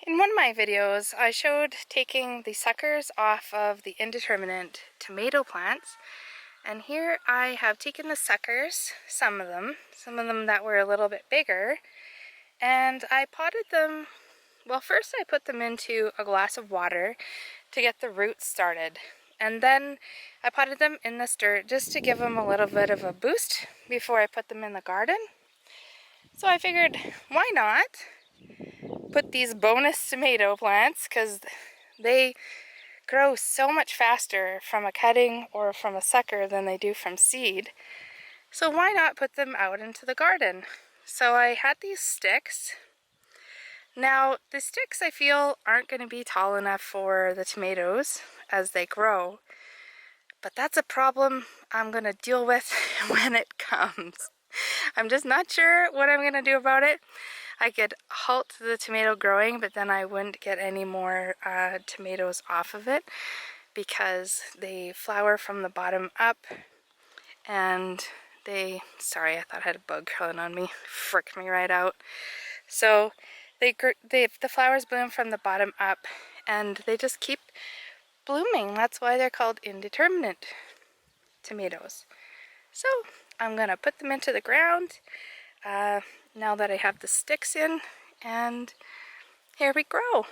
In one of my videos, I showed taking the suckers off of the indeterminate tomato plants, and here I have taken the suckers, some of them that were a little bit bigger, and I potted them. Well, first I put them into a glass of water to get the roots started, and then I potted them in this dirt just to give them a little bit of a boost before I put them in the garden. So I figured, why not put these bonus tomato plants, because they grow so much faster from a cutting or from a sucker than they do from seed. So why not put them out into the garden? So I had these sticks. Now the sticks I feel aren't going to be tall enough for the tomatoes as they grow, but that's a problem I'm going to deal with when it comes. I'm just not sure what I'm going to do about it. I could halt the tomato growing, but then I wouldn't get any more tomatoes off of it because they flower from the bottom up, and sorry, I thought I had a bug crawling on me, fricked me right out. So the flowers bloom from the bottom up, and they just keep blooming. That's why they're called indeterminate tomatoes. So I'm gonna put them into the ground now that I have the sticks in, and here we grow.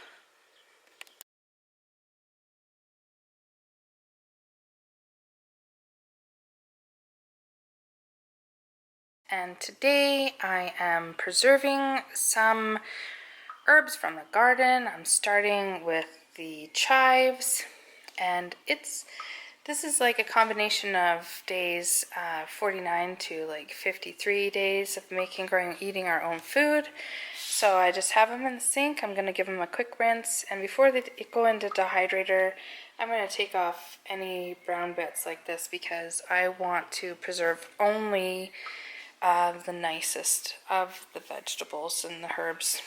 And today I am preserving some herbs from the garden. I'm starting with the chives, and this is like a combination of days 49 to like 53 days of making, growing, eating our own food. So I just have them in the sink. I'm going to give them a quick rinse, and before they go into dehydrator, I'm going to take off any brown bits like this because I want to preserve only the nicest of the vegetables and the herbs.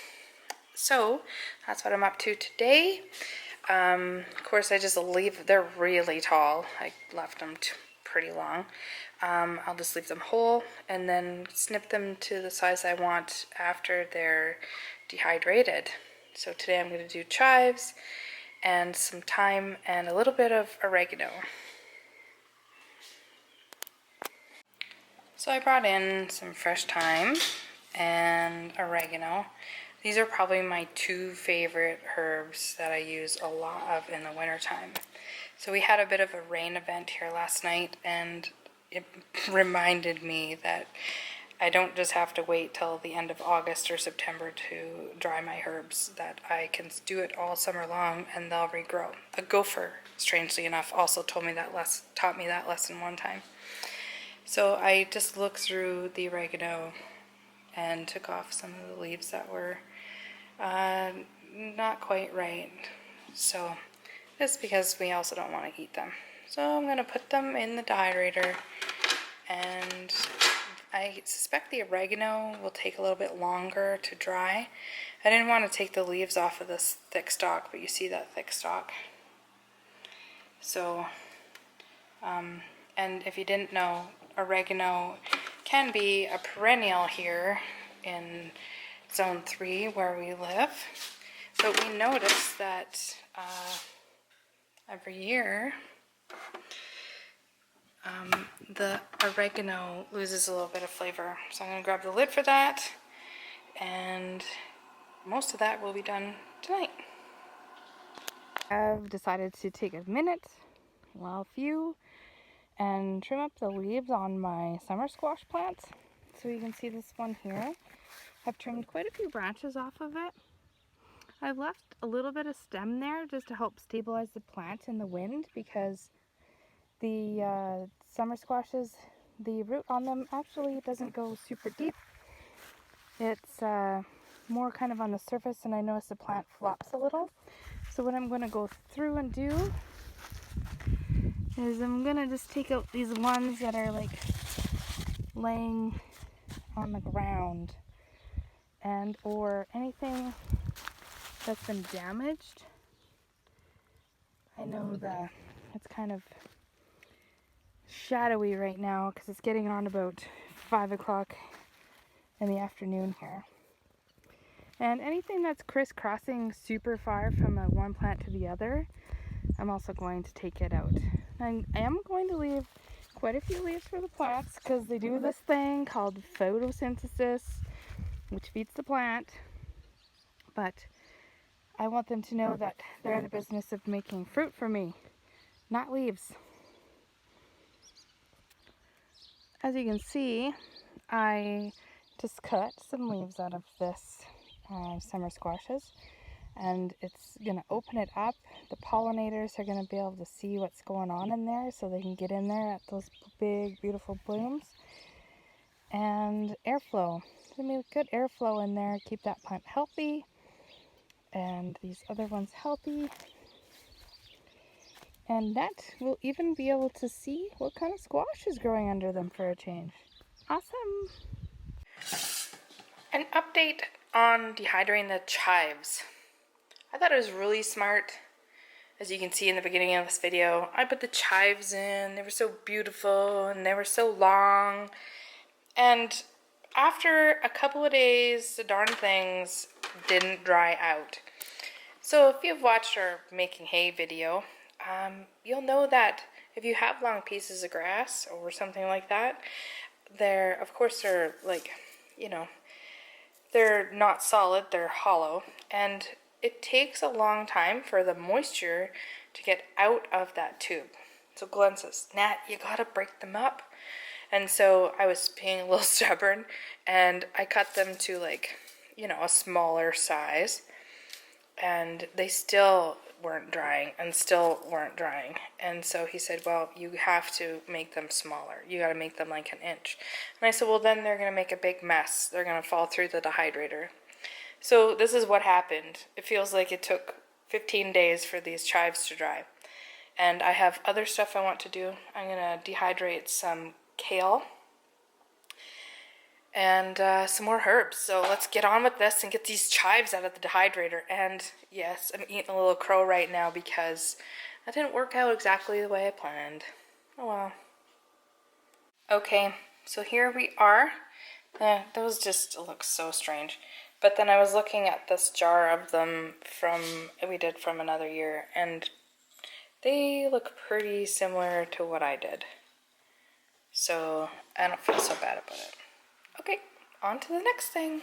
So that's what I'm up to today. Of course, I just they're really tall. I left them pretty long. I'll just leave them whole and then snip them to the size I want after they're dehydrated. So today I'm going to do chives and some thyme and a little bit of oregano. So I brought in some fresh thyme and oregano. These are probably my two favorite herbs that I use a lot of in the wintertime. So we had a bit of a rain event here last night, and it reminded me that I don't just have to wait till the end of August or September to dry my herbs, that I can do it all summer long and they'll regrow. A gopher, strangely enough, also taught me that lesson one time. So I just looked through the oregano and took off some of the leaves that were not quite right. So that's because we also don't want to eat them. So I'm going to put them in the dehydrator, and I suspect the oregano will take a little bit longer to dry. I didn't want to take the leaves off of this thick stalk, but you see that thick stalk. So, and if you didn't know, oregano can be a perennial here in Zone 3 where we live. But we noticed that every year the oregano loses a little bit of flavor. So I'm going to grab the lid for that, and most of that will be done tonight. I've decided to take a minute, well, a few, and trim up the leaves on my summer squash plants. So you can see this one here. I've trimmed quite a few branches off of it. I've left a little bit of stem there just to help stabilize the plant in the wind, because the summer squashes, the root on them actually doesn't go super deep. It's more kind of on the surface, and I notice the plant flops a little. So what I'm going to go through and do is I'm going to just take out these ones that are like laying on the ground, and or anything that's been damaged. I know that it's kind of shadowy right now because it's getting on about 5 o'clock in the afternoon here. And anything that's crisscrossing super far from one plant to the other, I'm also going to take it out. And I am going to leave quite a few leaves for the plants because they do this thing called photosynthesis, which feeds the plant. But I want them to know that they're in the business of making fruit for me, not leaves. As you can see, I just cut some leaves out of this summer squashes, and it's going to open it up. The pollinators are going to be able to see what's going on in there so they can get in there at those big, beautiful blooms. And airflow. There's going to be good airflow in there, keep that plant healthy, and these other ones healthy. And Nette will even be able to see what kind of squash is growing under them for a change. Awesome! An update on dehydrating the chives. I thought it was really smart. As you can see in the beginning of this video, I put the chives in. They were so beautiful and they were so long. And after a couple of days, the darn things didn't dry out. So if you've watched our making hay video, you'll know that if you have long pieces of grass or something like that, of course they're like, you know, they're not solid, they're hollow, and it takes a long time for the moisture to get out of that tube. So Glen says, Nat, you gotta break them up. And so I was being a little stubborn, and I cut them to, like, you know, a smaller size, and they still weren't drying and still weren't drying. And so he said, well, you have to make them smaller. You got to make them like an inch. And I said, well, then they're going to make a big mess. They're going to fall through the dehydrator. So this is what happened. It feels like it took 15 days for these chives to dry. And I have other stuff I want to do. I'm going to dehydrate some kale and some more herbs. So let's get on with this and get these chives out of the dehydrator. And yes, I'm eating a little crow right now because that didn't work out exactly the way I planned. Oh well. Okay, so here we are. Those just look so strange. But then I was looking at this jar of them we did from another year, and they look pretty similar to what I did. So I don't feel so bad about it. Okay, on to the next thing.